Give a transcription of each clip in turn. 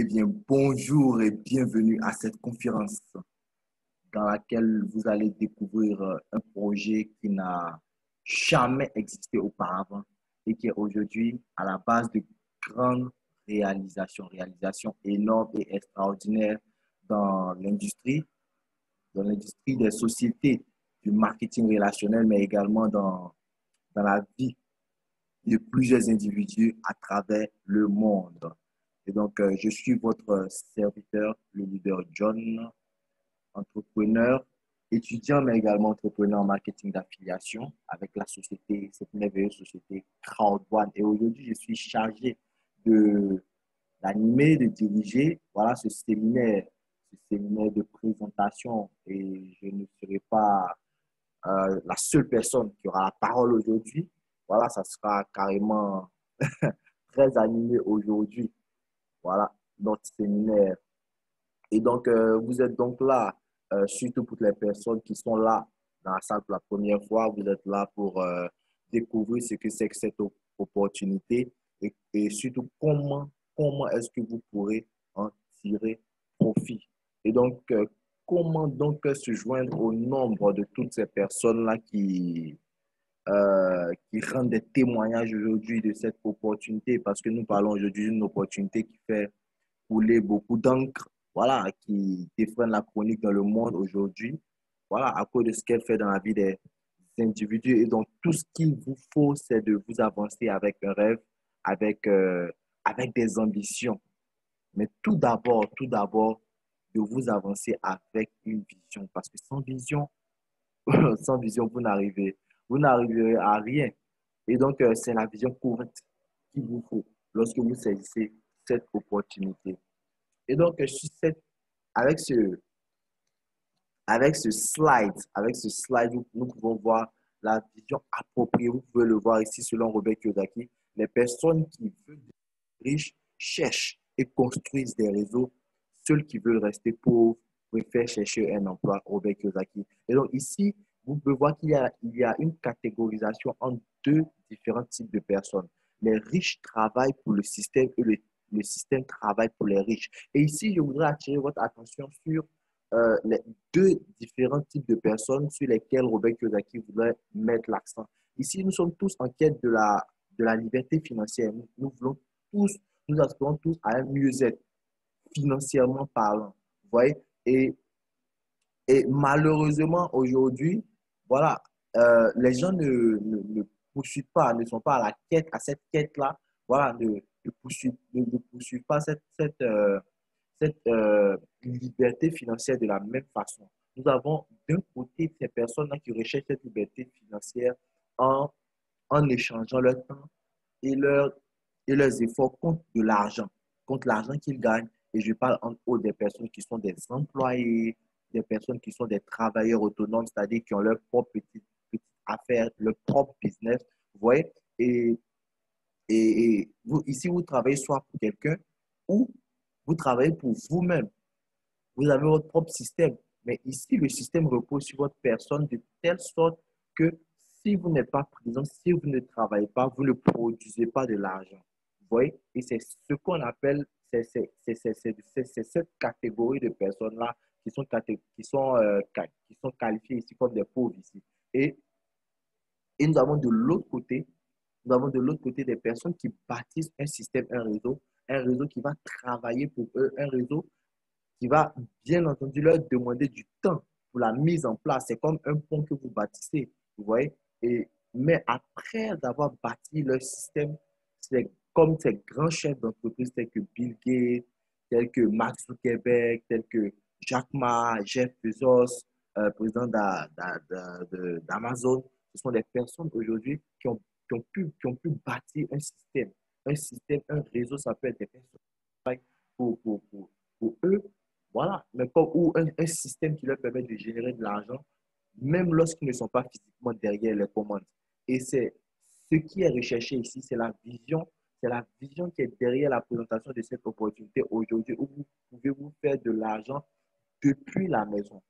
Eh bien, bonjour et bienvenue à cette conférence dans laquelle vous allez découvrir un projet qui n'a jamais existé auparavant et qui est aujourd'hui à la base de grandes réalisations énormes et extraordinaires dans l'industrie des sociétés du marketing relationnel, mais également dans la vie de plusieurs individus à travers le monde. Et donc, je suis votre serviteur, le leader John, entrepreneur, étudiant, mais également entrepreneur en marketing d'affiliation avec la société, cette merveilleuse société Crowd One. Et aujourd'hui, je suis chargé de d'animer, de diriger, voilà, ce séminaire de présentation. Et je ne serai pas la seule personne qui aura la parole aujourd'hui. Voilà, ça sera carrément très animé aujourd'hui. Voilà, notre séminaire. Et donc, vous êtes donc là, surtout pour les personnes qui sont là dans la salle pour la première fois, vous êtes là pour découvrir ce que c'est que cette opportunité et surtout comment est-ce que vous pourrez en tirer profit. Et donc, comment donc se joindre au nombre de toutes ces personnes-là qui rendent des témoignages aujourd'hui de cette opportunité, parce que nous parlons aujourd'hui d'une opportunité qui fait couler beaucoup d'encre, voilà, qui défreine la chronique dans le monde aujourd'hui, voilà, à cause de ce qu'elle fait dans la vie des individus. Et donc, tout ce qu'il vous faut, c'est de vous avancer avec un rêve, avec, avec des ambitions. Mais tout d'abord, de vous avancer avec une vision. Parce que sans vision, sans vision, vous n'arriverez à rien. Et donc, c'est la vision correcte qu'il vous faut lorsque vous saisissez cette opportunité. Et donc, avec ce, avec ce slide, nous pouvons voir la vision appropriée. Vous pouvez le voir ici selon Robert Kiyosaki. Les personnes qui veulent devenir riches cherchent et construisent des réseaux. Ceux qui veulent rester pauvres préfèrent chercher un emploi, Robert Kiyosaki. Et donc ici, vous pouvez voir il y a une catégorisation en deux différents types de personnes. Les riches travaillent pour le système et le système travaille pour les riches. Et ici, je voudrais attirer votre attention sur les deux différents types de personnes sur lesquelles Robert Kiyosaki voudrait mettre l'accent. Ici, nous sommes tous en quête de la liberté financière. Nous voulons tous, nous aspirons tous à un mieux-être financièrement parlant. Vous voyez? Et, et malheureusement, aujourd'hui, voilà, les gens ne poursuivent pas, ne sont pas à la quête, à cette quête-là, voilà, ne poursuivent pas cette liberté financière de la même façon. Nous avons d'un côté ces personnes-là qui recherchent cette liberté financière en, en échangeant leur temps et, et leurs efforts contre l'argent qu'ils gagnent. Et je parle en haut des personnes qui sont des employés, des personnes qui sont des travailleurs autonomes, c'est-à-dire qui ont leur propre petite affaire, leur propre business. Vous voyez? Et, et vous, ici, vous travaillez soit pour quelqu'un ou vous travaillez pour vous-même. Vous avez votre propre système. Mais ici, le système repose sur votre personne de telle sorte que si vous n'êtes pas présent, si vous ne travaillez pas, vous ne produisez pas de l'argent. Vous voyez? Et c'est ce qu'on appelle, c'est cette catégorie de personnes-là qui sont qualifiées ici comme des pauvres ici. Et, et nous avons de l'autre côté des personnes qui bâtissent un système, un réseau qui va travailler pour eux, un réseau qui va bien entendu leur demander du temps pour la mise en place. C'est comme un pont que vous bâtissez, vous voyez. Mais après avoir bâti leur système, c'est comme ces grands chefs d'entreprise tels que Bill Gates, tels que Mark Zuckerberg, tels que Jack Ma, Jeff Bezos, président d'Amazon. Ce sont des personnes aujourd'hui qui ont pu bâtir un système, un réseau, ça peut être des personnes qui travaillent pour eux, voilà, mais comme, ou un système qui leur permet de générer de l'argent, même lorsqu'ils ne sont pas physiquement derrière les commandes. Et c'est ce qui est recherché ici, c'est la vision qui est derrière la présentation de cette opportunité aujourd'hui où vous pouvez vous faire de l'argent depuis la maison.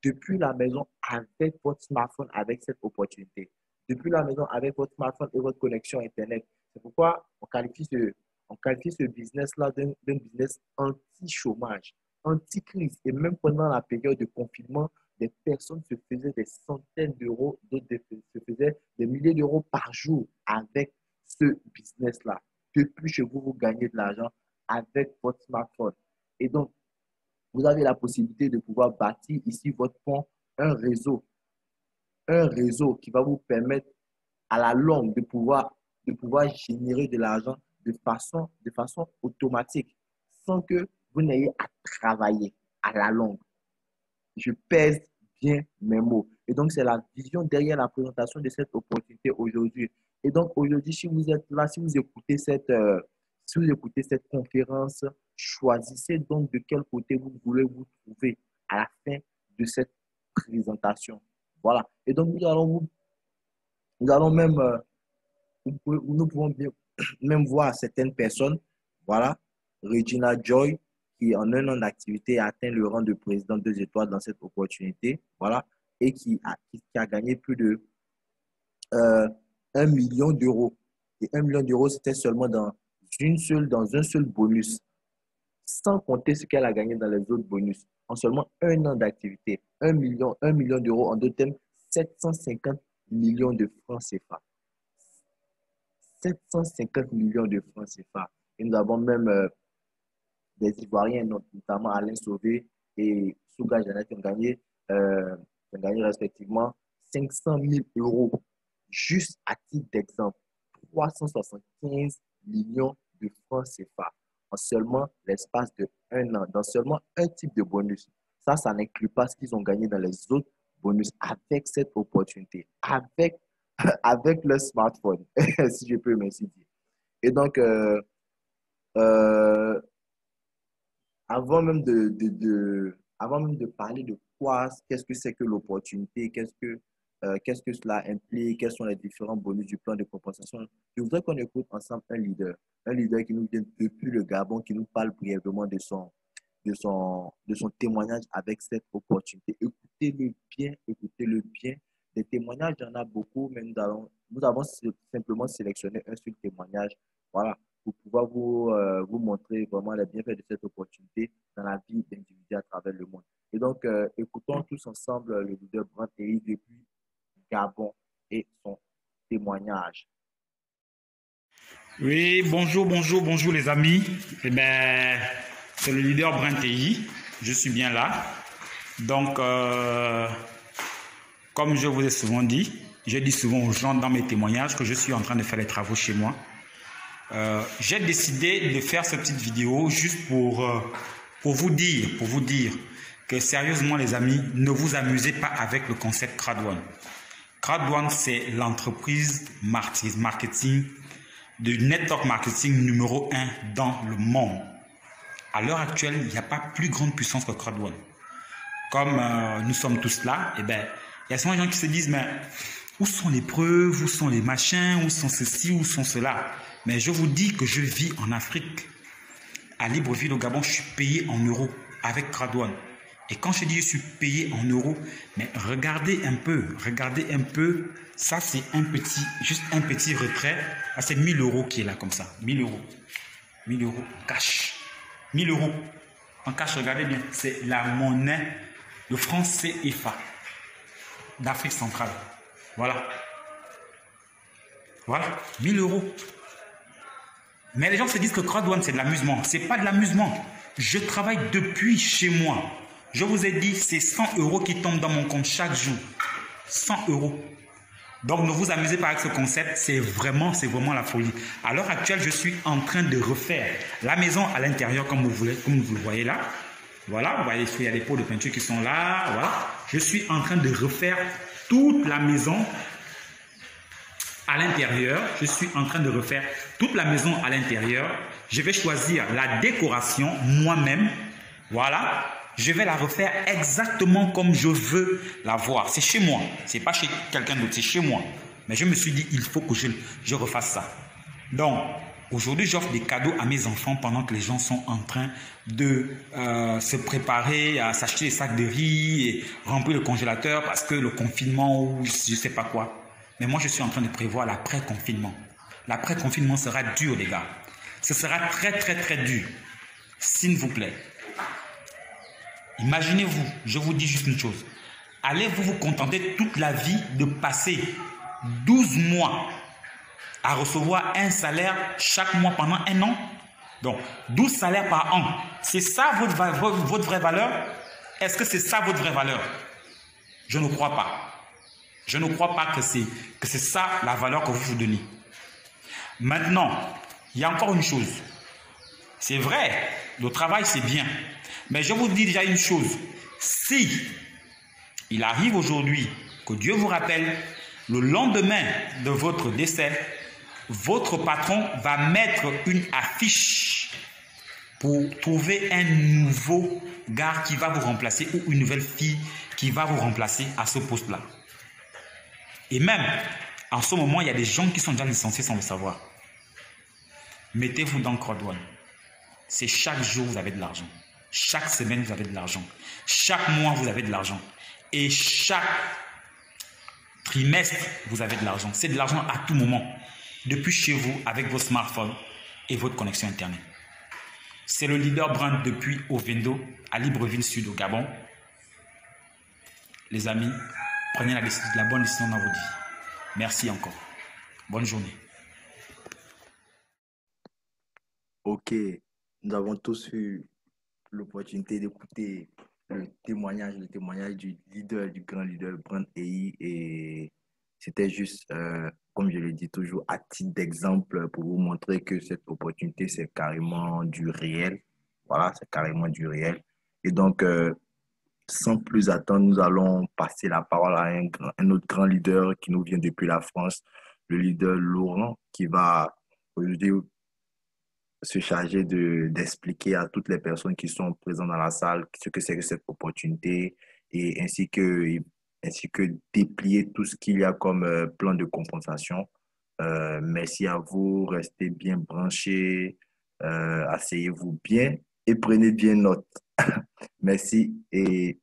Depuis la maison avec votre smartphone, avec cette opportunité. Depuis la maison avec votre smartphone et votre connexion Internet. C'est pourquoi On qualifie ce business-là d'un business anti-chômage, anti-crise. Et même pendant la période de confinement, des personnes se faisaient des centaines d'euros, d'autres se faisaient des milliers d'euros par jour avec ce business-là. Depuis chez vous, vous gagnez de l'argent avec votre smartphone. Et donc, vous avez la possibilité de pouvoir bâtir ici votre pont, un réseau, un réseau qui va vous permettre à la longue de pouvoir générer de l'argent de façon automatique sans que vous n'ayez à travailler à la longue. Je pèse bien mes mots. Et donc, c'est la vision derrière la présentation de cette opportunité aujourd'hui. Et donc, aujourd'hui, si vous êtes là, si vous écoutez cette conférence, choisissez donc de quel côté vous voulez vous trouver à la fin de cette présentation. Voilà. Et donc, nous allons même, nous pouvons bien, même voir certaines personnes, voilà, Regina Joy, qui en un an d'activité a atteint le rang de président 2 étoiles dans cette opportunité, voilà, et qui a gagné plus de 1 million d'euros. Et 1 million d'euros, c'était seulement dans un seul bonus, sans compter ce qu'elle a gagné dans les autres bonus. En seulement un an d'activité, 1 million d'euros, en d'autres termes, 750 millions de francs CFA. 750 millions de francs CFA. Et nous avons même des Ivoiriens, notamment Alain Sauvé et Souga Janet, qui ont gagné respectivement 500 000 euros. Juste à titre d'exemple, 375 millions de francs CFA en seulement l'espace de 1 an, dans seulement un type de bonus. Ça n'inclut pas ce qu'ils ont gagné dans les autres bonus avec cette opportunité, avec le smartphone, si je peux m'ainsi dire. Et donc, avant même avant même de parler de quoi, qu'est-ce que c'est que l'opportunité, qu'est-ce que cela implique, quels sont les différents bonus du plan de compensation, je voudrais qu'on écoute ensemble un leader qui nous vient depuis le Gabon, qui nous parle brièvement de son témoignage avec cette opportunité. Écoutez-le bien. Des témoignages, il y en a beaucoup, mais nous avons simplement sélectionné un seul témoignage, voilà, pour pouvoir vous montrer vraiment les bienfaits de cette opportunité dans la vie d'individus à travers le monde. Et donc, écoutons tous ensemble le leader Brandt Eri depuis Gabon et son témoignage. Oui, bonjour les amis. Eh bien, c'est le leader Brandt Eri. Je suis bien là. Donc, comme je vous ai souvent dit, je dis souvent aux gens dans mes témoignages que je suis en train de faire les travaux chez moi. J'ai décidé de faire cette petite vidéo juste pour vous dire que sérieusement les amis, ne vous amusez pas avec le concept Crowd1. Crowd1, c'est l'entreprise marketing de network marketing numéro 1 dans le monde. À l'heure actuelle, il n'y a pas plus grande puissance que Crowd1. Comme nous sommes tous là, eh ben, il y a souvent des gens qui se disent, mais où sont les preuves, où sont les machins, où sont ceci, où sont cela? Mais je vous dis que je vis en Afrique. À Libreville, au Gabon, je suis payé en euros avec Crowd1. Et quand je dis je suis payé en euros, mais regardez un peu, ça c'est juste un petit retrait, ah, c'est 1000 euros qui est là comme ça, 1000 euros cash, 1000 euros en cash, regardez bien, c'est la monnaie, le franc CFA d'Afrique centrale, voilà, 1000 euros. Mais les gens se disent que Crowd1 c'est de l'amusement, c'est pas de l'amusement, je travaille depuis chez moi. Je vous ai dit, c'est 100 euros qui tombent dans mon compte chaque jour. 100 euros. Donc, ne vous amusez pas avec ce concept. C'est vraiment la folie. À l'heure actuelle, je suis en train de refaire la maison à l'intérieur, comme vous le voyez là. Voilà, vous voyez, il y a des pots de peinture qui sont là. Voilà. Je suis en train de refaire toute la maison à l'intérieur. Je suis en train de refaire toute la maison à l'intérieur. Je vais choisir la décoration moi-même. Voilà. Je vais la refaire exactement comme je veux la voir. C'est chez moi. Ce n'est pas chez quelqu'un d'autre, c'est chez moi. Mais je me suis dit, il faut que je refasse ça. Donc, aujourd'hui, j'offre des cadeaux à mes enfants pendant que les gens sont en train de se préparer à s'acheter des sacs de riz et remplir le congélateur parce que le confinement ou je ne sais pas quoi. Mais moi, je suis en train de prévoir l'après-confinement. L'après-confinement sera dur, les gars. ce sera très, très, très dur. S'il vous plaît. Imaginez-vous, je vous dis juste une chose. Allez-vous vous contenter toute la vie de passer 12 mois à recevoir un salaire chaque mois pendant un an? Donc, 12 salaires par an. C'est ça votre vraie valeur? Est-ce que c'est ça votre vraie valeur? Je ne crois pas. Je ne crois pas que c'est ça la valeur que vous vous donnez. Maintenant, il y a encore une chose. C'est vrai, le travail c'est bien. Mais je vous dis déjà une chose. Si il arrive aujourd'hui que Dieu vous rappelle, le lendemain de votre décès, votre patron va mettre une affiche pour trouver un nouveau gars qui va vous remplacer ou une nouvelle fille qui va vous remplacer à ce poste-là. Et même, en ce moment, il y a des gens qui sont déjà licenciés sans le savoir. Mettez-vous dans CrowdOne. C'est chaque jour, vous avez de l'argent. Chaque semaine, vous avez de l'argent. Chaque mois, vous avez de l'argent. Et chaque trimestre, vous avez de l'argent. C'est de l'argent à tout moment. Depuis chez vous, avec vos smartphones et votre connexion Internet. C'est le leader brand depuis Ovendo, à Libreville Sud, au Gabon. Les amis, prenez la bonne décision dans votre vie. Merci encore. Bonne journée. Ok, nous avons tous eu l'opportunité d'écouter le témoignage du leader, du grand leader Brand AI, et c'était juste, comme je le dis toujours, à titre d'exemple pour vous montrer que cette opportunité, c'est carrément du réel. Voilà, c'est carrément du réel. Et donc, sans plus attendre, nous allons passer la parole à un autre grand leader qui nous vient depuis la France, le leader Laurent, qui va aujourd'hui se charger d'expliquer à toutes les personnes qui sont présentes dans la salle ce que c'est que cette opportunité et ainsi que déplier tout ce qu'il y a comme plan de compensation. Merci à vous, restez bien branchés, asseyez-vous bien et prenez bien note. Merci. Et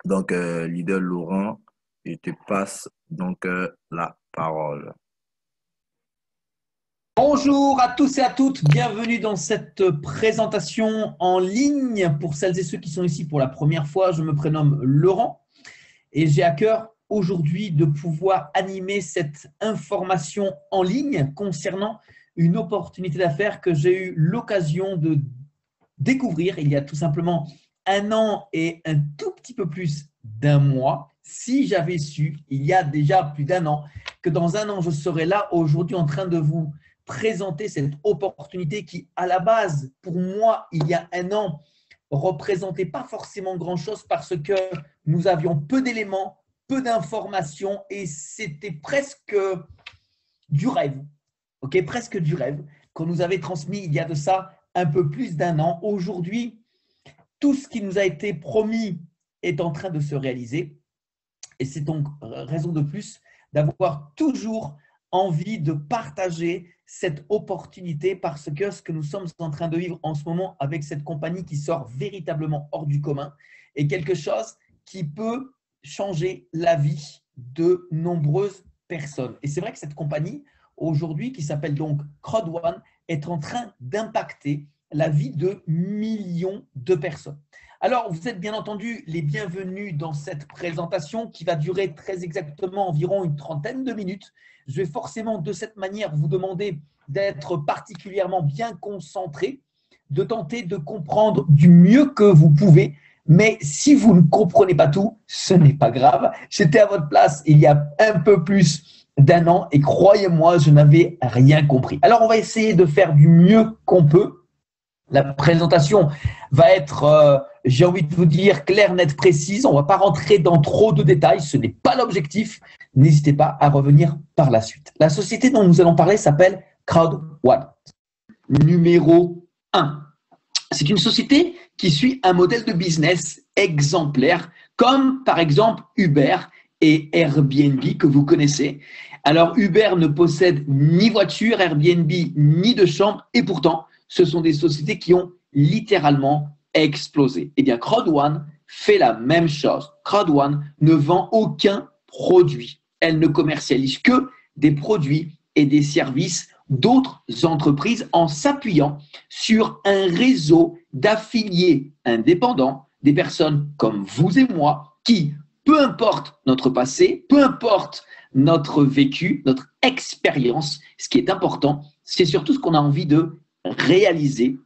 donc, leader Laurent, je te passe donc la parole. Bonjour à tous et à toutes, bienvenue dans cette présentation en ligne. Pour celles et ceux qui sont ici pour la première fois, je me prénomme Laurent et j'ai à cœur aujourd'hui de pouvoir animer cette information en ligne concernant une opportunité d'affaires que j'ai eu l'occasion de découvrir il y a tout simplement un an et un tout petit peu plus d'un mois. Si j'avais su, il y a déjà plus d'un an, que dans un an, je serais là aujourd'hui en train de vous présenter cette opportunité qui, à la base, pour moi, il y a un an, représentait pas forcément grand-chose parce que nous avions peu d'éléments, peu d'informations et c'était presque du rêve, ok, presque du rêve qu'on nous avait transmis il y a de ça un peu plus d'un an. Aujourd'hui, tout ce qui nous a été promis est en train de se réaliser et c'est donc raison de plus d'avoir toujours envie de partager cette opportunité parce que ce que nous sommes en train de vivre en ce moment avec cette compagnie qui sort véritablement hors du commun est quelque chose qui peut changer la vie de nombreuses personnes. Et c'est vrai que cette compagnie, aujourd'hui, qui s'appelle donc CrowdOne, est en train d'impacter la vie de millions de personnes. Alors, vous êtes bien entendu les bienvenus dans cette présentation qui va durer très exactement environ une trentaine de minutes. Je vais forcément de cette manière vous demander d'être particulièrement bien concentré, de tenter de comprendre du mieux que vous pouvez. Mais si vous ne comprenez pas tout, ce n'est pas grave. J'étais à votre place il y a un peu plus d'un an et croyez-moi, je n'avais rien compris. Alors, on va essayer de faire du mieux qu'on peut. La présentation va être, j'ai envie de vous dire, claire, nette, précise. On ne va pas rentrer dans trop de détails. Ce n'est pas l'objectif. N'hésitez pas à revenir par la suite. La société dont nous allons parler s'appelle CrowdOne. Numéro 1. C'est une société qui suit un modèle de business exemplaire, comme par exemple Uber et Airbnb que vous connaissez. Alors, Uber ne possède ni voiture, Airbnb ni de chambre, et pourtant, ce sont des sociétés qui ont littéralement explosé. Eh bien, CrowdOne fait la même chose. CrowdOne ne vend aucun produit. Elle ne commercialise que des produits et des services d'autres entreprises en s'appuyant sur un réseau d'affiliés indépendants, des personnes comme vous et moi qui, peu importe notre passé, peu importe notre vécu, notre expérience, ce qui est important, c'est surtout ce qu'on a envie de réaliser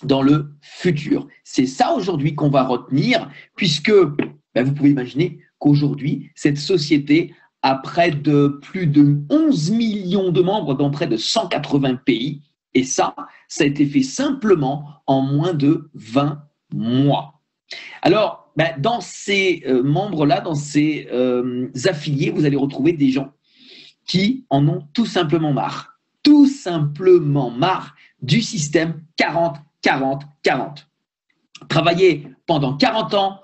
dans le futur. C'est ça aujourd'hui qu'on va retenir puisque vous pouvez imaginer qu'aujourd'hui, cette société a près de plus de 11 millions de membres dans près de 180 pays et ça a été fait simplement en moins de 20 mois. Alors, dans ces membres-là, dans ces affiliés, vous allez retrouver des gens qui en ont tout simplement marre du système 40-40-40. Travailler pendant 40 ans,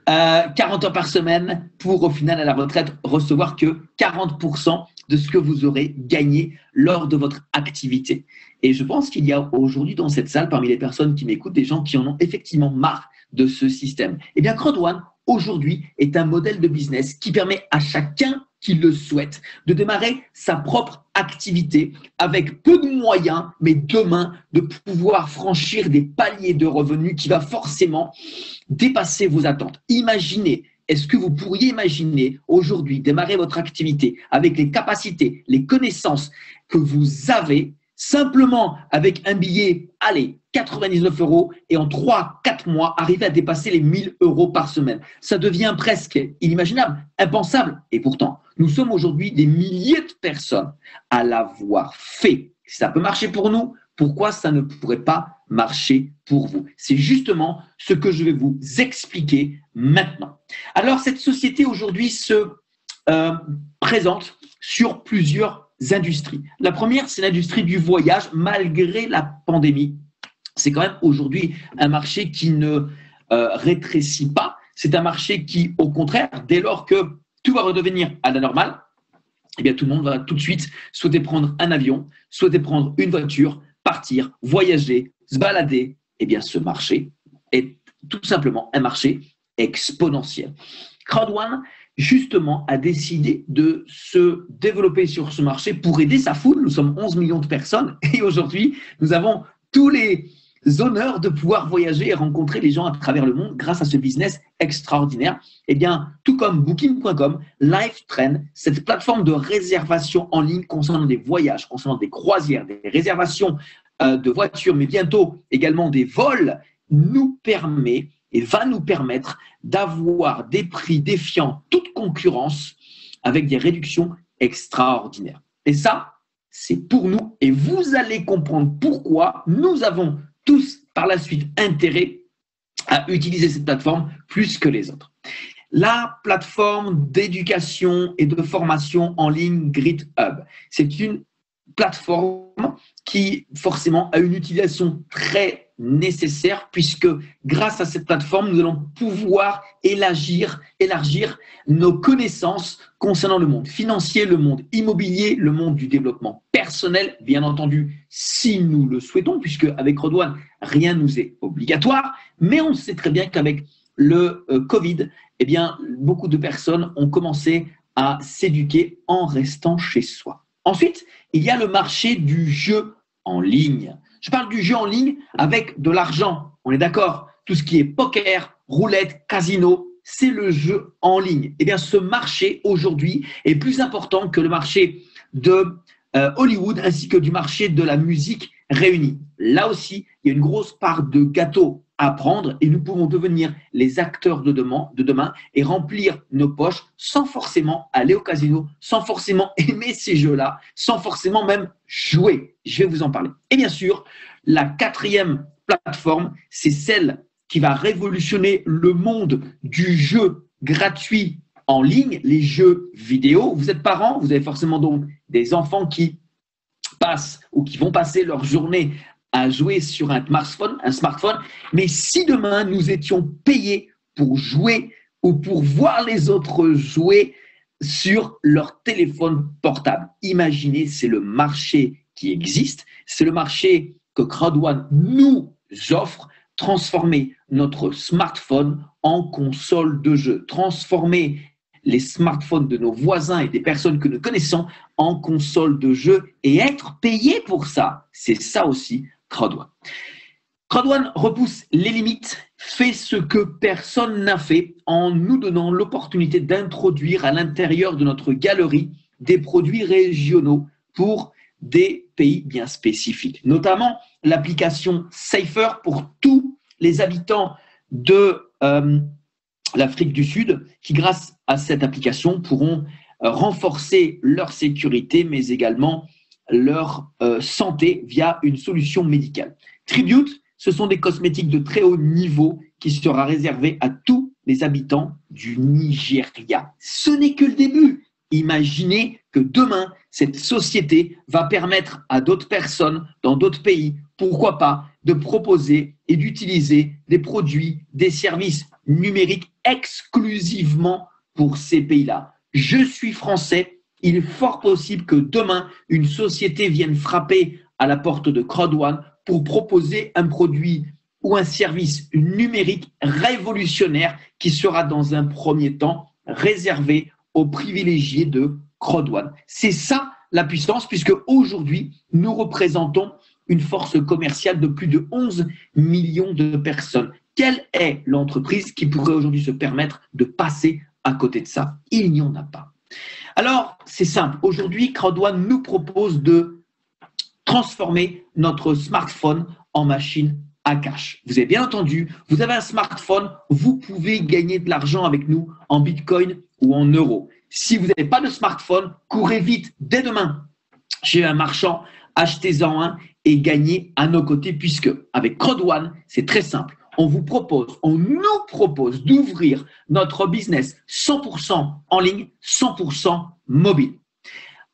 40 heures par semaine pour au final à la retraite recevoir que 40% de ce que vous aurez gagné lors de votre activité. Et je pense qu'il y a aujourd'hui dans cette salle, parmi les personnes qui m'écoutent, des gens qui en ont effectivement marre de ce système. Eh bien, Crowd1, aujourd'hui, est un modèle de business qui permet à chacun qui le souhaite de démarrer sa propre activité avec peu de moyens, mais demain, de pouvoir franchir des paliers de revenus qui va forcément dépasser vos attentes. Imaginez, est-ce que vous pourriez imaginer aujourd'hui démarrer votre activité avec les capacités, les connaissances que vous avez, simplement avec un billet, allez, 99 € et en 3-4 mois, arriver à dépasser les 1000 € par semaine. Ça devient presque inimaginable, impensable. Et pourtant, nous sommes aujourd'hui des milliers de personnes à l'avoir fait. Ça peut marcher pour nous, pourquoi ça ne pourrait pas marcher pour vous? C'est justement ce que je vais vous expliquer maintenant. Alors, cette société aujourd'hui se présente sur plusieurs industries. La première, c'est l'industrie du voyage, malgré la pandémie. C'est quand même aujourd'hui un marché qui ne rétrécit pas. C'est un marché qui, au contraire, dès lors que tout va redevenir à la normale, eh bien, tout le monde va tout de suite souhaiter prendre un avion, souhaiter prendre une voiture, partir, voyager, se balader. Eh bien, ce marché est tout simplement un marché exponentiel. Crowd1, justement, a décidé de se développer sur ce marché pour aider sa foule. Nous sommes 11 millions de personnes et aujourd'hui, nous avons tous les honneurs de pouvoir voyager et rencontrer les gens à travers le monde grâce à ce business extraordinaire. Eh bien, tout comme Booking.com, LifeTrend, cette plateforme de réservation en ligne concernant des voyages, concernant des croisières, des réservations de voitures, mais bientôt également des vols, nous permet et va nous permettre d'avoir des prix défiant toute concurrence avec des réductions extraordinaires. Et ça, c'est pour nous et vous allez comprendre pourquoi nous avons tous par la suite intérêt à utiliser cette plateforme plus que les autres. La plateforme d'éducation et de formation en ligne GridHub, c'est une plateforme qui forcément a une utilisation très nécessaire puisque grâce à cette plateforme, nous allons pouvoir élargir nos connaissances concernant le monde financier, le monde immobilier, le monde du développement personnel, bien entendu, si nous le souhaitons, puisque avec Crowd1, rien ne nous est obligatoire, mais on sait très bien qu'avec le Covid, eh bien, beaucoup de personnes ont commencé à s'éduquer en restant chez soi. Ensuite, il y a le marché du jeu en ligne. Je parle du jeu en ligne avec de l'argent. On est d'accord? Tout ce qui est poker, roulette, casino, c'est le jeu en ligne. Eh bien, ce marché aujourd'hui est plus important que le marché de Hollywood ainsi que du marché de la musique réunie. Là aussi, il y a une grosse part de gâteau à prendre et nous pouvons devenir les acteurs de demain et remplir nos poches sans forcément aller au casino, sans forcément aimer ces jeux-là, sans forcément même jouer. Je vais vous en parler. Et bien sûr, la quatrième plateforme, c'est celle qui va révolutionner le monde du jeu gratuit en ligne, les jeux vidéo. Vous êtes parents, vous avez forcément donc des enfants qui passent ou qui vont passer leur journée à jouer sur un smartphone. Mais si demain, nous étions payés pour jouer ou pour voir les autres jouer sur leur téléphone portable, imaginez, c'est le marché qui existe, c'est le marché que Crowd1 nous offre, transformer notre smartphone en console de jeu, transformer les smartphones de nos voisins et des personnes que nous connaissons en console de jeu et être payé pour ça. C'est ça aussi Crowd1. Crowd1 repousse les limites, fait ce que personne n'a fait en nous donnant l'opportunité d'introduire à l'intérieur de notre galerie des produits régionaux pour des pays bien spécifiques, notamment l'application Safer pour tous les habitants de l'Afrique du Sud qui, grâce à cette application, pourront renforcer leur sécurité, mais également leur santé via une solution médicale. Tribute, ce sont des cosmétiques de très haut niveau qui sera réservé à tous les habitants du Nigeria. Ce n'est que le début. Imaginez que demain, cette société va permettre à d'autres personnes dans d'autres pays, pourquoi pas, de proposer et d'utiliser des produits, des services numériques exclusivement pour ces pays-là. Je suis français, il est fort possible que demain, une société vienne frapper à la porte de Crowd1 pour proposer un produit ou un service numérique révolutionnaire qui sera dans un premier temps réservé aux privilégiés de Crowd1. C'est ça la puissance, puisque aujourd'hui, nous représentons une force commerciale de plus de 11 millions de personnes. Quelle est l'entreprise qui pourrait aujourd'hui se permettre de passer à côté de ça? Il n'y en a pas. Alors, c'est simple. Aujourd'hui, Crowd1 nous propose de transformer notre smartphone en machine à cash. Vous avez bien entendu, vous avez un smartphone, vous pouvez gagner de l'argent avec nous en Bitcoin ou en euros. Si vous n'avez pas de smartphone, courez vite dès demain chez un marchand, achetez-en un et gagnez à nos côtés, puisque avec Crowd1, c'est très simple. On nous propose d'ouvrir notre business 100% en ligne, 100% mobile.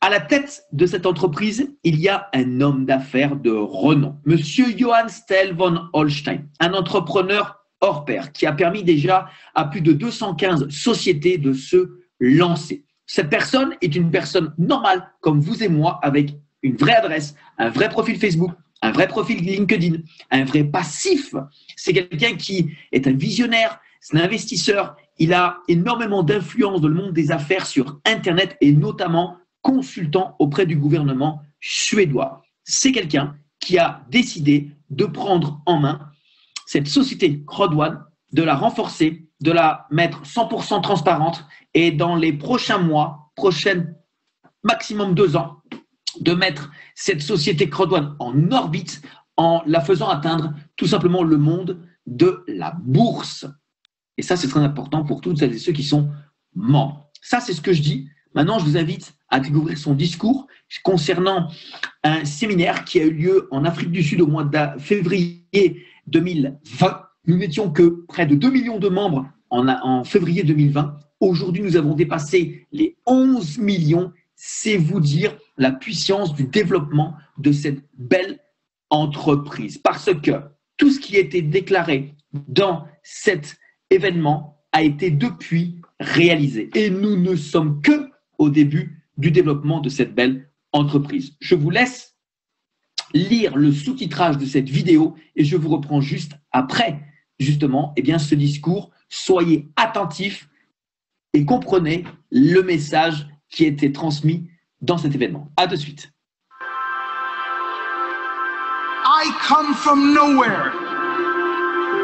À la tête de cette entreprise, il y a un homme d'affaires de renom, Monsieur Johann Stell von Holstein, un entrepreneur hors pair qui a permis déjà à plus de 215 sociétés de se lancer. Cette personne est une personne normale comme vous et moi, avec une vraie adresse, un vrai profil Facebook, un vrai profil LinkedIn, un vrai passif. C'est quelqu'un qui est un visionnaire, c'est un investisseur. Il a énormément d'influence dans le monde des affaires sur Internet et notamment consultant auprès du gouvernement suédois. C'est quelqu'un qui a décidé de prendre en main cette société Crowd1, de la renforcer, de la mettre 100% transparente et dans les prochains mois, maximum 2 ans, de mettre cette société Crowd1 en orbite en la faisant atteindre tout simplement le monde de la bourse. Et ça, c'est très important pour toutes celles et ceux qui sont membres. Ça, c'est ce que je dis. Maintenant, je vous invite à découvrir son discours concernant un séminaire qui a eu lieu en Afrique du Sud au mois de février 2020. Nous n'étions que près de 2 millions de membres en février 2020. Aujourd'hui, nous avons dépassé les 11 millions. C'est vous dire la puissance du développement de cette belle entreprise. Parce que tout ce qui a été déclaré dans cet événement a été depuis réalisé. Et nous ne sommes que au début du développement de cette belle entreprise. Je vous laisse lire le sous-titrage de cette vidéo et je vous reprends juste après, justement, ce discours. Soyez attentifs et comprenez le message qui a été transmis dans cet événement. À de suite. I come from nowhere.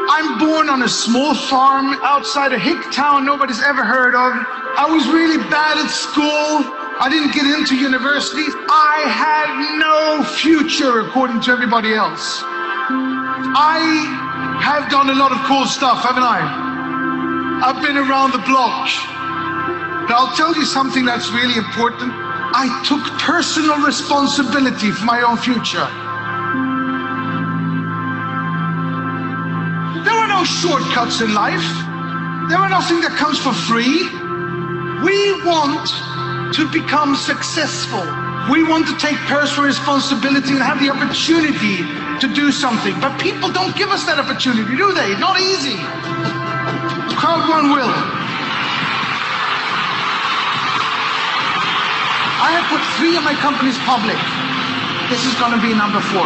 I'm born on a small farm outside a hick town nobody's ever heard of. I was really bad at school. I didn't get into university. I had no future according to everybody else. I have done a lot of cool stuff, haven't I? I've been around the block. But I'll tell you something that's really important. I took personal responsibility for my own future. There are no shortcuts in life. There are nothing that comes for free. We want to become successful. We want to take personal responsibility and have the opportunity to do something. But people don't give us that opportunity, do they? Not easy. Crowd1 will. I have put 3 of my companies public. This is going to be number 4.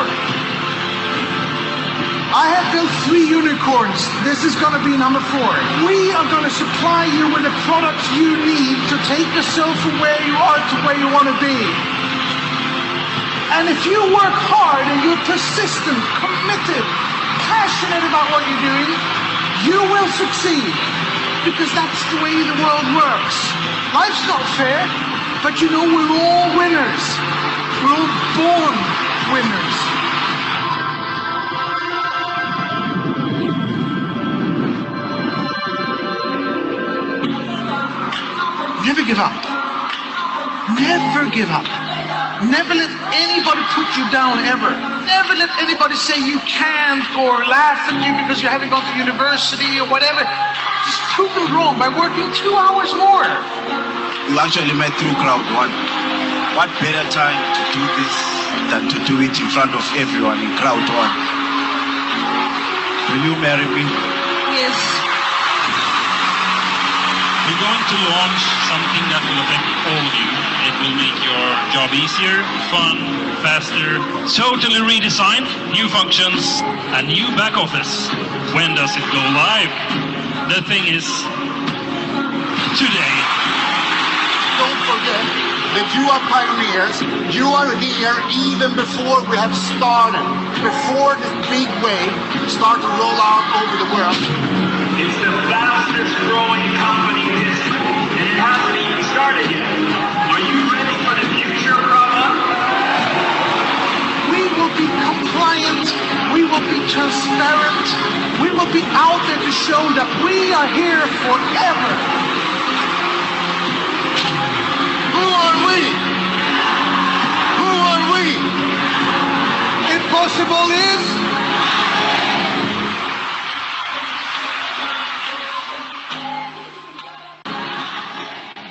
I have built 3 unicorns. This is going to be number 4. We are going to supply you with the products you need to take yourself from where you are to where you want to be. And if you work hard and you're persistent, committed, passionate about what you're doing, you will succeed. Because that's the way the world works. Life's not fair, but you know we're all winners. We're all born winners. Never give up. Never give up. Never let anybody put you down, ever. Never let anybody say you can't or laugh at you because you haven't gone to university or whatever. Just prove them wrong by working 2 hours more. You actually met through Crowd1. What better time to do this than to do it in front of everyone in Crowd1? Will you marry me? Yes. We're going to launch something that will affect all of you. It will make your job easier, fun, faster, totally redesigned, new functions, and new back office. When does it go live? The thing is, today. Don't forget that you are pioneers. You are here even before we have started, before this big wave starts to roll out over the world. It's the fastest growing company in history, and it hasn't even started yet. Are you ready for the future, Brahma? We will be compliant. We will be transparent. We will be out there to show that we are here forever. Who are we? Who are we? Impossible is...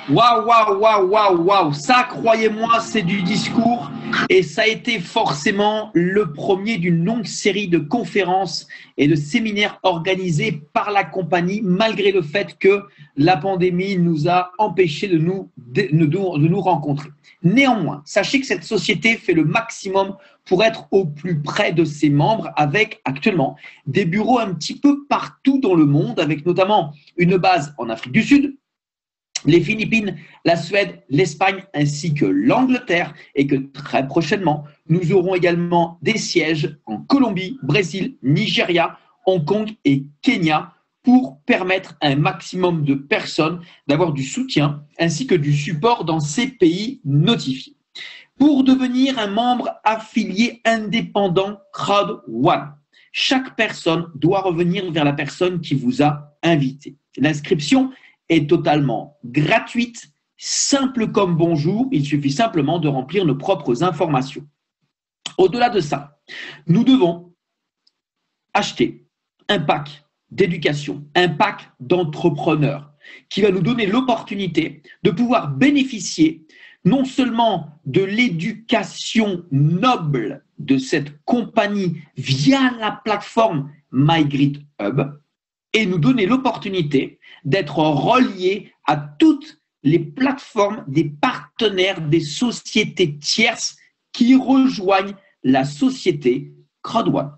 Waouh, waouh, waouh, waouh, waouh. Ça, croyez-moi, c'est du discours. Et ça a été forcément le premier d'une longue série de conférences et de séminaires organisés par la compagnie, malgré le fait que la pandémie nous a empêchés de nous rencontrer. Néanmoins, sachez que cette société fait le maximum pour être au plus près de ses membres, avec actuellement des bureaux un petit peu partout dans le monde, avec notamment une base en Afrique du Sud, les Philippines, la Suède, l'Espagne ainsi que l'Angleterre, et que très prochainement, nous aurons également des sièges en Colombie, Brésil, Nigeria, Hong Kong et Kenya pour permettre à un maximum de personnes d'avoir du soutien ainsi que du support dans ces pays notifiés. Pour devenir un membre affilié indépendant Crowd1, chaque personne doit revenir vers la personne qui vous a invité. L'inscription est totalement gratuite, simple comme bonjour. Il suffit simplement de remplir nos propres informations. Au-delà de ça, nous devons acheter un pack d'éducation, un pack d'entrepreneurs qui va nous donner l'opportunité de pouvoir bénéficier non seulement de l'éducation noble de cette compagnie via la plateforme MyGridHub, et nous donner l'opportunité d'être reliés à toutes les plateformes des partenaires des sociétés tierces qui rejoignent la société Crowd1.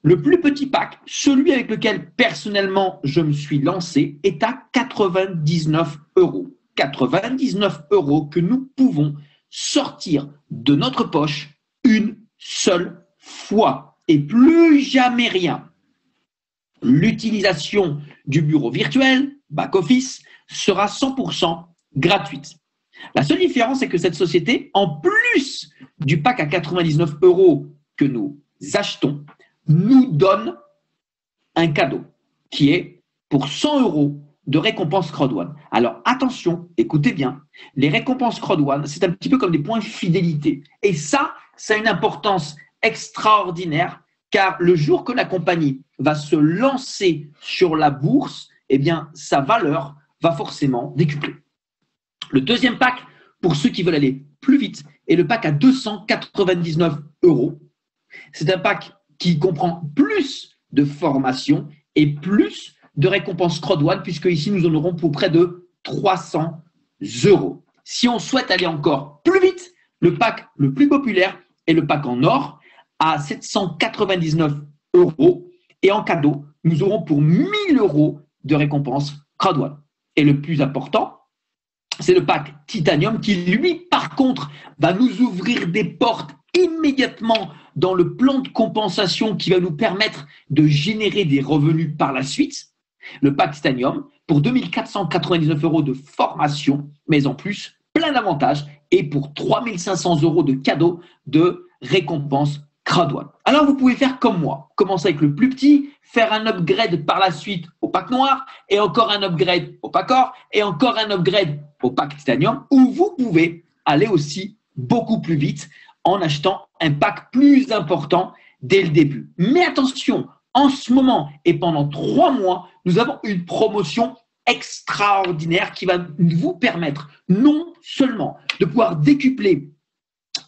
Le plus petit pack, celui avec lequel personnellement je me suis lancé, est à 99 €. 99 € que nous pouvons sortir de notre poche une seule fois et plus jamais rien. L'utilisation du bureau virtuel, back-office, sera 100% gratuite. La seule différence est que cette société, en plus du pack à 99 € que nous achetons, nous donne un cadeau qui est pour 100 € de récompense Crowd1. Alors attention, écoutez bien, les récompenses Crowd1, c'est un petit peu comme des points de fidélité. Et ça a une importance extraordinaire, car le jour que la compagnie va se lancer sur la bourse, eh bien, sa valeur va forcément décupler. Le deuxième pack, pour ceux qui veulent aller plus vite, est le pack à 299 €. C'est un pack qui comprend plus de formation et plus de récompenses Crowd1, puisque ici, nous en aurons pour près de 300 €. Si on souhaite aller encore plus vite, le pack le plus populaire est le pack en or à 799 € et en cadeau, nous aurons pour 1 000 € de récompense crowd-one. Et le plus important, c'est le pack Titanium qui, lui, par contre, va nous ouvrir des portes immédiatement dans le plan de compensation qui va nous permettre de générer des revenus par la suite. Le pack Titanium pour 2 499 € de formation, mais en plus, plein d'avantages et pour 3 500 € de cadeaux de récompense crowd-one. Alors, vous pouvez faire comme moi. Commencer avec le plus petit, faire un upgrade par la suite au pack noir et encore un upgrade au pack or et encore un upgrade au pack Titanium, ou vous pouvez aller aussi beaucoup plus vite en achetant un pack plus important dès le début. Mais attention, en ce moment et pendant 3 mois, nous avons une promotion extraordinaire qui va vous permettre non seulement de pouvoir décupler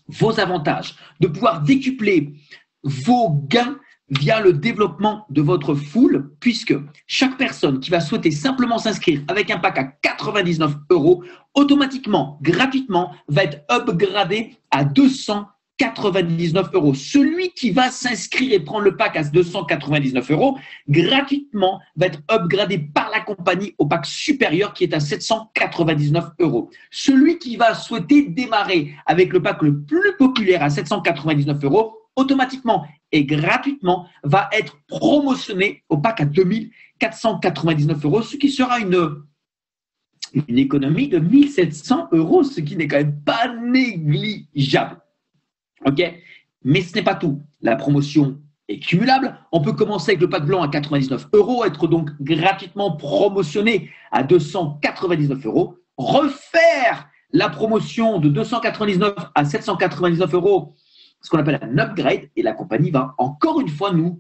vos avantages, de pouvoir décupler vos gains via le développement de votre foule, puisque chaque personne qui va souhaiter simplement s'inscrire avec un pack à 99 €, automatiquement, gratuitement, va être upgradé à 299 €. Celui qui va s'inscrire et prendre le pack à 299 €, gratuitement, va être upgradé par la compagnie au pack supérieur qui est à 799 €. Celui qui va souhaiter démarrer avec le pack le plus populaire à 799 €, automatiquement et gratuitement, va être promotionné au pack à 2 499 €, ce qui sera une économie de 1 700 €, ce qui n'est quand même pas négligeable. Ok, mais ce n'est pas tout. La promotion est cumulable. On peut commencer avec le pack blanc à 99 €, être donc gratuitement promotionné à 299 €, refaire la promotion de 299 à 799 €, ce qu'on appelle un upgrade, et la compagnie va encore une fois nous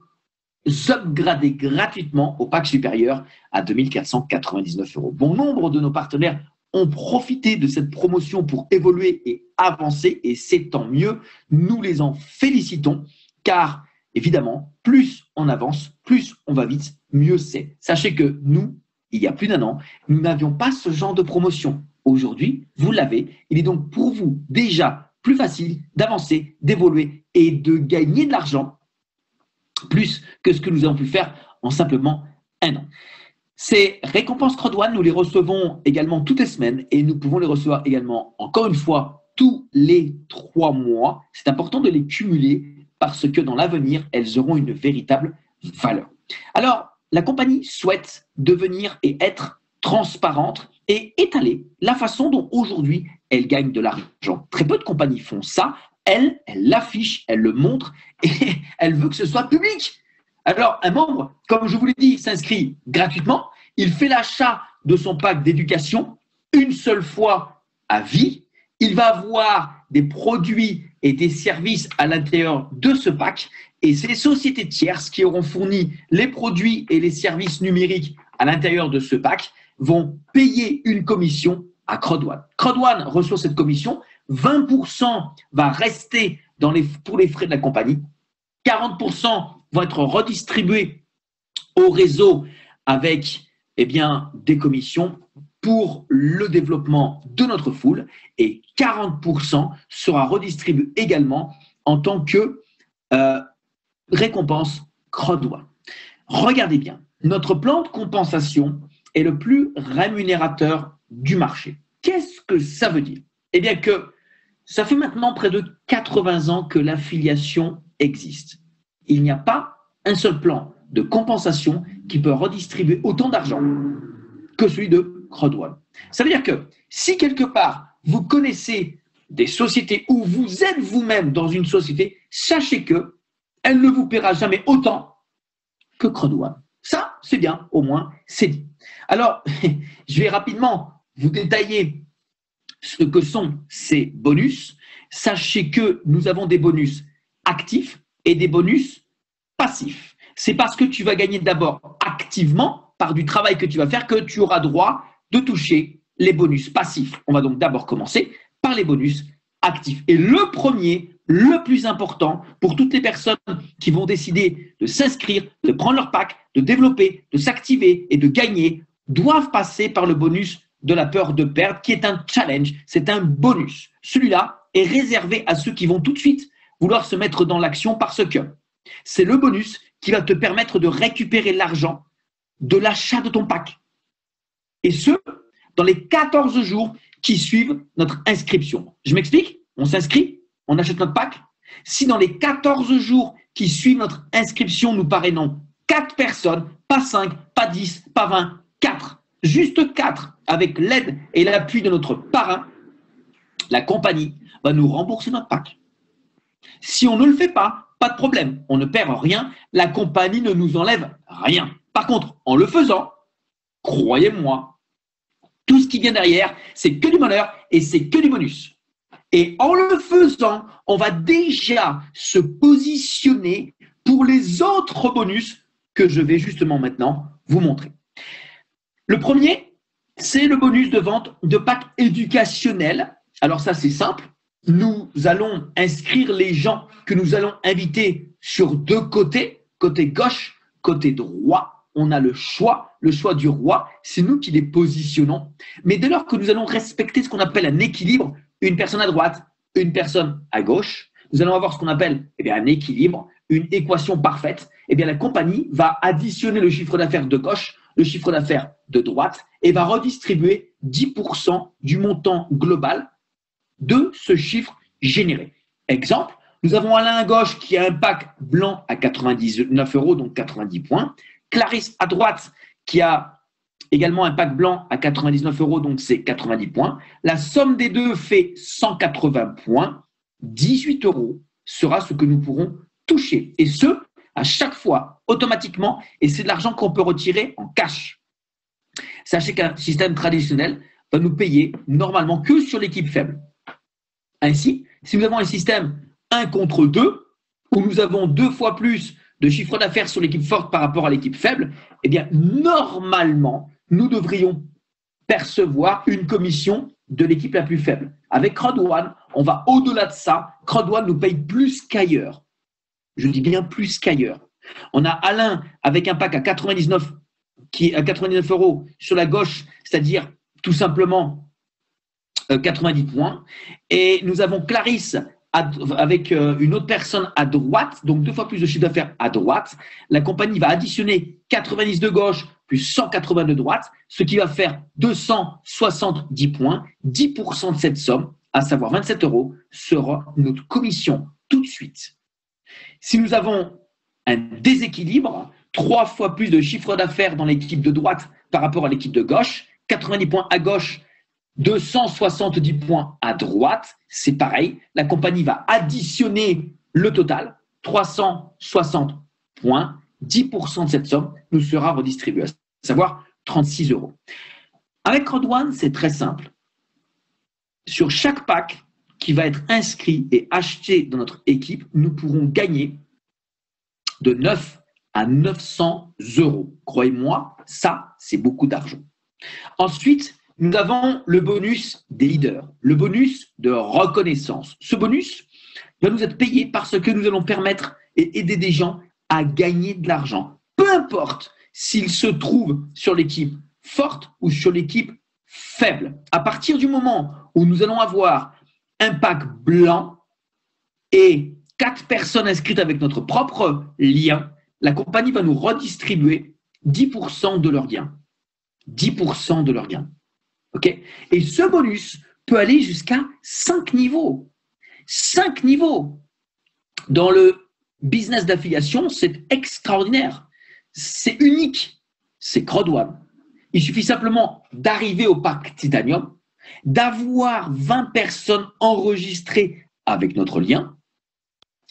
upgrader gratuitement au pack supérieur à 2 499 €. Bon nombre de nos partenaires ont profité de cette promotion pour évoluer et avancer, et c'est tant mieux. Nous les en félicitons, car évidemment, plus on avance, plus on va vite, mieux c'est. Sachez que nous, il y a plus d'1 an, nous n'avions pas ce genre de promotion. Aujourd'hui, vous l'avez. Il est donc pour vous déjà plus facile d'avancer, d'évoluer et de gagner de l'argent, plus que ce que nous avons pu faire en simplement 1 an. Ces récompenses crowd-one, nous les recevons également toutes les semaines et nous pouvons les recevoir également, encore une fois, tous les 3 mois. C'est important de les cumuler parce que dans l'avenir, elles auront une véritable valeur. Alors, la compagnie souhaite devenir et être transparente et étaler la façon dont aujourd'hui elle gagne de l'argent. Très peu de compagnies font ça. Elle l'affiche, elle le montre et elle veut que ce soit public. Alors, un membre, comme je vous l'ai dit, s'inscrit gratuitement. Il fait l'achat de son pack d'éducation une seule fois à vie. Il va avoir des produits et des services à l'intérieur de ce pack. Et c'est les sociétés tierces qui auront fourni les produits et les services numériques à l'intérieur de ce pack vont payer une commission à crowd-one. crowd-one reçoit cette commission. 20% va rester pour les frais de la compagnie. 40% vont être redistribués au réseau avec des commissions pour le développement de notre foule, et 40% sera redistribué également en tant que récompense crowd-one. Regardez bien, notre plan de compensation est le plus rémunérateur du marché. Qu'est-ce que ça veut dire? Eh bien que ça fait maintenant près de 80 ans que l'affiliation existe. Il n'y a pas un seul plan de compensation qui peut redistribuer autant d'argent que celui de crowd-one. Ça veut dire que si quelque part vous connaissez des sociétés ou vous êtes vous-même dans une société, sachez qu'elle ne vous paiera jamais autant que crowd-one. Ça, c'est bien, au moins, c'est dit. Alors, je vais rapidement vous détailler ce que sont ces bonus. Sachez que nous avons des bonus actifs et des bonus passifs. C'est parce que tu vas gagner d'abord activement, par du travail que tu vas faire, que tu auras droit de toucher les bonus passifs. On va donc d'abord commencer par les bonus actifs. Et le premier, le plus important pour toutes les personnes qui vont décider de s'inscrire, de prendre leur pack, de développer, de s'activer et de gagner, doivent passer par le bonus de la peur de perdre, qui est un challenge, c'est un bonus. Celui-là est réservé à ceux qui vont tout de suite vouloir se mettre dans l'action parce que c'est le bonus qui va te permettre de récupérer l'argent de l'achat de ton pack. Et ce, dans les 14 jours qui suivent notre inscription. Je m'explique? On s'inscrit, on achète notre pack. Si dans les 14 jours qui suivent notre inscription, nous parrainons 4 personnes, pas 5, pas 10, pas 20, 4, juste 4, avec l'aide et l'appui de notre parrain, la compagnie va nous rembourser notre pack. Si on ne le fait pas, pas de problème, on ne perd rien, la compagnie ne nous enlève rien. Par contre, en le faisant, croyez-moi, tout ce qui vient derrière, c'est que du bonheur et c'est que du bonus. Et en le faisant, on va déjà se positionner pour les autres bonus que je vais justement maintenant vous montrer. Le premier, c'est le bonus de vente de pack éducationnel. Alors ça, c'est simple. Nous allons inscrire les gens que nous allons inviter sur 2 côtés, côté gauche, côté droit. On a le choix du roi, c'est nous qui les positionnons. Mais dès lors que nous allons respecter ce qu'on appelle un équilibre, une personne à droite, une personne à gauche, nous allons avoir ce qu'on appelle un équilibre, une équation parfaite. La compagnie va additionner le chiffre d'affaires de gauche, le chiffre d'affaires de droite et va redistribuer 10% du montant global de ce chiffre généré. Exemple, nous avons Alain à gauche qui a un pack blanc à 99 €, donc 90 points. Clarisse à droite qui a également un pack blanc à 99 €, donc c'est 90 points. La somme des deux fait 180 points. 18 € sera ce que nous pourrons toucher. Et ce, à chaque fois, automatiquement, et c'est de l'argent qu'on peut retirer en cash. Sachez qu'un système traditionnel va nous payer normalement que sur l'équipe faible. Ainsi, si nous avons un système 1 contre 2, où nous avons 2 fois plus de chiffre d'affaires sur l'équipe forte par rapport à l'équipe faible, normalement, nous devrions percevoir une commission de l'équipe la plus faible. Avec CrowdOne, on va au-delà de ça. CrowdOne nous paye plus qu'ailleurs. Je dis bien plus qu'ailleurs. On a Alain avec un pack à 99 € sur la gauche, c'est-à-dire tout simplement 90 points. Et nous avons Clarisse avec une autre personne à droite, donc 2 fois plus de chiffre d'affaires à droite. La compagnie va additionner 90 de gauche plus 180 de droite, ce qui va faire 270 points. 10% de cette somme, à savoir 27 €, sera notre commission tout de suite. Si nous avons un déséquilibre, 3 fois plus de chiffre d'affaires dans l'équipe de droite par rapport à l'équipe de gauche, 90 points à gauche, 270 points à droite, c'est pareil. La compagnie va additionner le total, 360 points. 10% de cette somme nous sera redistribuée, à savoir 36 €. Avec CrowdOne, c'est très simple. Sur chaque pack qui va être inscrit et acheté dans notre équipe, nous pourrons gagner de 9 à 900 €. Croyez-moi, ça, c'est beaucoup d'argent. Ensuite, nous avons le bonus des leaders, le bonus de reconnaissance. Ce bonus va nous être payé parce que nous allons permettre et aider des gens à gagner de l'argent. Peu importe s'ils se trouvent sur l'équipe forte ou sur l'équipe faible. À partir du moment où nous allons avoir un pack blanc et 4 personnes inscrites avec notre propre lien, la compagnie va nous redistribuer 10% de leurs gains. 10% de leurs gains. Okay. Et ce bonus peut aller jusqu'à 5 niveaux. 5 niveaux. Dans le business d'affiliation, c'est extraordinaire. C'est unique. C'est CrowdOne. Il suffit simplement d'arriver au pack Titanium, d'avoir 20 personnes enregistrées avec notre lien.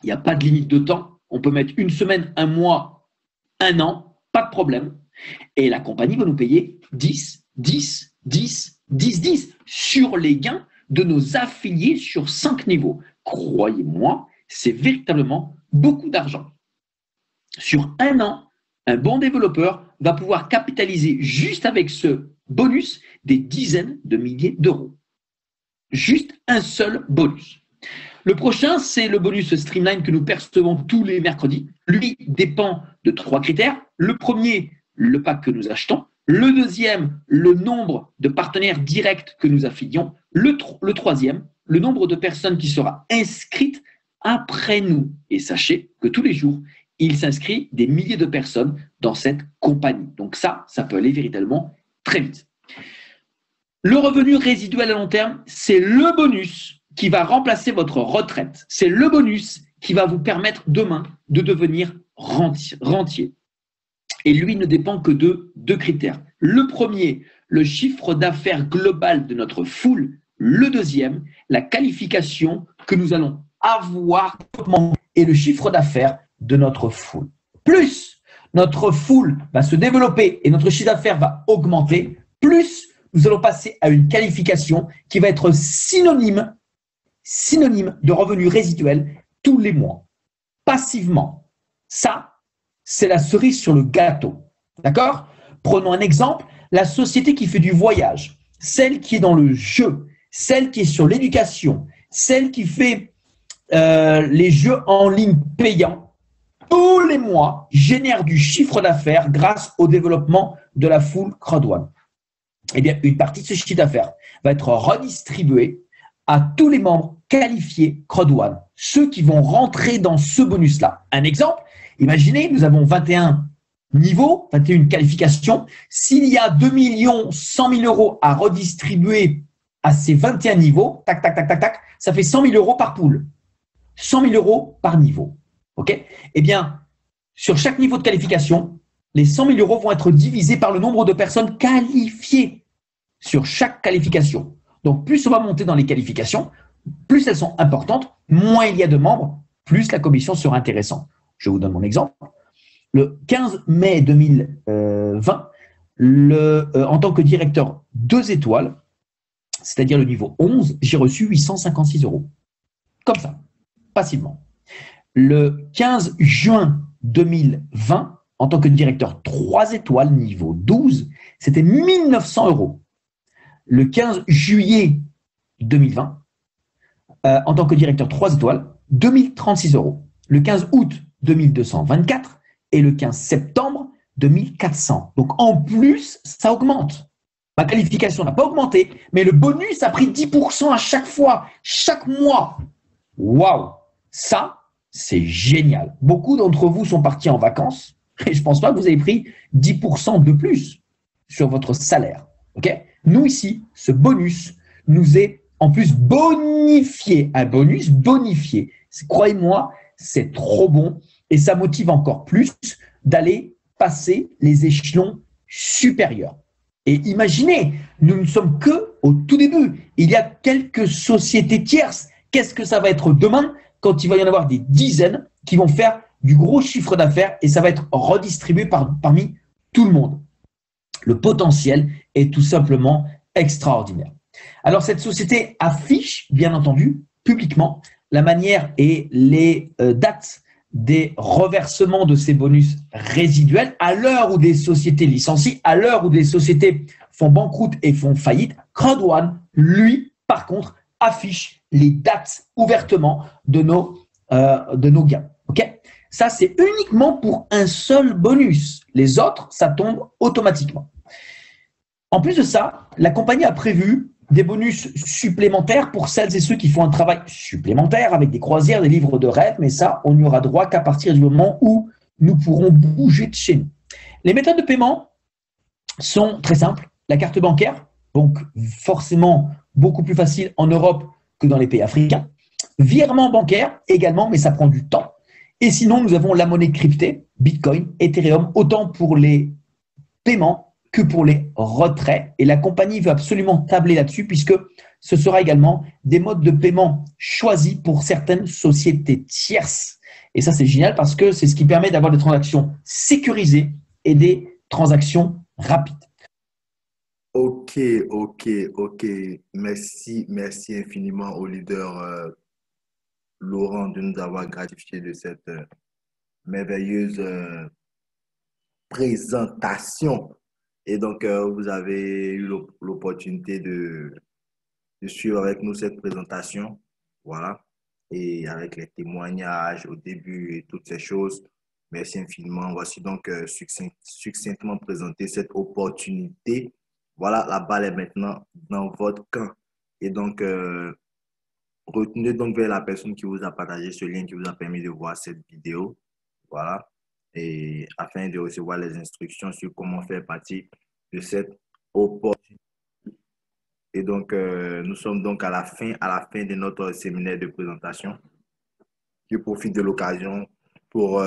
Il n'y a pas de limite de temps. On peut mettre 1 semaine, 1 mois, 1 an, pas de problème. Et la compagnie va nous payer 10 sur les gains de nos affiliés sur 5 niveaux. Croyez-moi, c'est véritablement beaucoup d'argent. Sur 1 an, un bon développeur va pouvoir capitaliser juste avec ce bonus des dizaines de milliers d'euros. Juste un seul bonus. Le prochain, c'est le bonus Streamline que nous percevons tous les mercredis. Lui dépend de 3 critères. Le premier, le pack que nous achetons. Le deuxième, le nombre de partenaires directs que nous affilions. Le troisième, le nombre de personnes qui sera inscrites après nous. Et sachez que tous les jours, il s'inscrit des milliers de personnes dans cette compagnie. Donc ça peut aller véritablement très vite. Le revenu résiduel à long terme, c'est le bonus qui va remplacer votre retraite. C'est le bonus qui va vous permettre demain de devenir rentier. Et lui ne dépend que de deux critères. Le premier, le chiffre d'affaires global de notre foule. Le deuxième, la qualification que nous allons avoir et le chiffre d'affaires de notre foule. Plus notre foule va se développer et notre chiffre d'affaires va augmenter, plus nous allons passer à une qualification qui va être synonyme de revenus résiduels tous les mois, passivement. Ça, c'est la cerise sur le gâteau. D'accord? Prenons un exemple, la société qui fait du voyage, celle qui est dans le jeu, celle qui est sur l'éducation, celle qui fait les jeux en ligne payants, tous les mois, génère du chiffre d'affaires grâce au développement de la foule crowd1. Eh bien, une partie de ce chiffre d'affaires va être redistribuée à tous les membres qualifiés crowd1, ceux qui vont rentrer dans ce bonus-là. Un exemple, imaginez, nous avons 21 niveaux, 21 qualifications. S'il y a 2 100 000 euros à redistribuer à ces 21 niveaux, tac, tac, tac, tac, tac, ça fait 100 000 euros par poule. 100 000 euros par niveau. OK? Eh bien, sur chaque niveau de qualification, les 100 000 euros vont être divisés par le nombre de personnes qualifiées sur chaque qualification. Donc, plus on va monter dans les qualifications, plus elles sont importantes, moins il y a de membres, plus la commission sera intéressante. Je vous donne mon exemple. Le 15 mai 2020, en tant que directeur 2 étoiles, c'est-à-dire le niveau 11, j'ai reçu 856 euros. Comme ça, passivement. Le 15 juin 2020, en tant que directeur 3 étoiles, niveau 12, c'était 1 900 euros. Le 15 juillet 2020, en tant que directeur 3 étoiles, 2 036 euros. Le 15 août, 2224 et le 15 septembre, 2400. Donc, en plus, ça augmente. Ma qualification n'a pas augmenté, mais le bonus a pris 10% à chaque fois, chaque mois. Waouh! Ça, c'est génial. Beaucoup d'entre vous sont partis en vacances et je ne pense pas que vous avez pris 10% de plus sur votre salaire. Okay? Nous, ici, ce bonus nous est en plus bonifié. Un bonus bonifié. Croyez-moi, c'est trop bon et ça motive encore plus d'aller passer les échelons supérieurs. Et imaginez, nous ne sommes que au tout début. Il y a quelques sociétés tierces. Qu'est-ce que ça va être demain quand il va y en avoir des dizaines qui vont faire du gros chiffre d'affaires et ça va être redistribué parmi tout le monde. Le potentiel est tout simplement extraordinaire. Alors, cette société affiche, bien entendu, publiquement, la manière et les dates des reversements de ces bonus résiduels à l'heure où des sociétés licencient, à l'heure où des sociétés font banqueroute et font faillite. crowd1, lui, par contre, affiche les dates ouvertement de nos gains. Okay? Ça, c'est uniquement pour un seul bonus. Les autres, ça tombe automatiquement. En plus de ça, la compagnie a prévu des bonus supplémentaires pour celles et ceux qui font un travail supplémentaire avec des croisières, des livres de rêve, mais ça, on n'y aura droit qu'à partir du moment où nous pourrons bouger de chez nous. Les méthodes de paiement sont très simples. La carte bancaire, donc forcément beaucoup plus facile en Europe que dans les pays africains. Virement bancaire également, mais ça prend du temps. Et sinon, nous avons la monnaie cryptée, Bitcoin, Ethereum, autant pour les paiements que pour les retraits. Et la compagnie veut absolument tabler là-dessus puisque ce sera également des modes de paiement choisis pour certaines sociétés tierces. Et ça, c'est génial parce que c'est ce qui permet d'avoir des transactions sécurisées et des transactions rapides. Ok. Merci infiniment au leader Laurent de nous avoir gratifié de cette merveilleuse présentation. Et donc, vous avez eu l'opportunité de suivre avec nous cette présentation. Voilà. Et avec les témoignages au début et toutes ces choses. Merci infiniment. Voici donc succinctement présenté cette opportunité. Voilà, la balle est maintenant dans votre camp. Et donc, retenez donc vers la personne qui vous a partagé ce lien qui vous a permis de voir cette vidéo. Voilà. Et afin de recevoir les instructions sur comment faire partie de cette opportunité. Et donc, nous sommes donc à la fin de notre séminaire de présentation. Je profite de l'occasion pour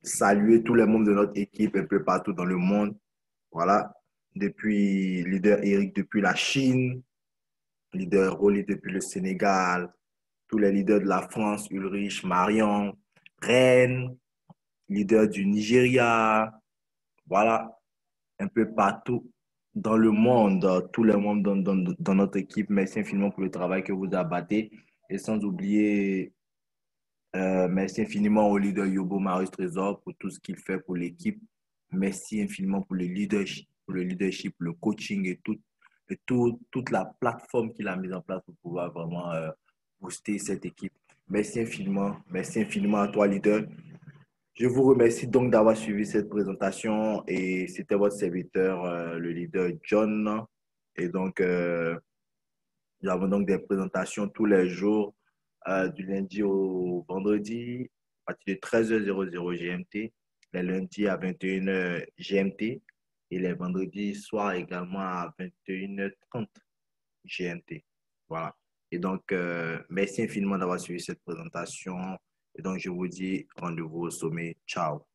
saluer tous les membres de notre équipe un peu partout dans le monde. Voilà. Depuis leader Eric depuis la Chine, leader Rolly depuis le Sénégal, tous les leaders de la France, Ulrich, Marion, Rennes, leader du Nigeria, voilà, un peu partout dans le monde, tous les membres dans notre équipe. Merci infiniment pour le travail que vous abattez. Et sans oublier, merci infiniment au leader Yobo Marius Trésor pour tout ce qu'il fait pour l'équipe. Merci infiniment pour le leadership, le coaching et toute la plateforme qu'il a mise en place pour pouvoir vraiment booster cette équipe. Merci infiniment à toi, leader. Je vous remercie donc d'avoir suivi cette présentation et c'était votre serviteur, le leader John. Et donc, nous avons donc des présentations tous les jours, du lundi au vendredi, à partir de 13h00 GMT, les lundis à 21h GMT et les vendredis soir également à 21h30 GMT. Voilà. Et donc, merci infiniment d'avoir suivi cette présentation. Et donc, je vous dis rendez-vous au sommet. Ciao.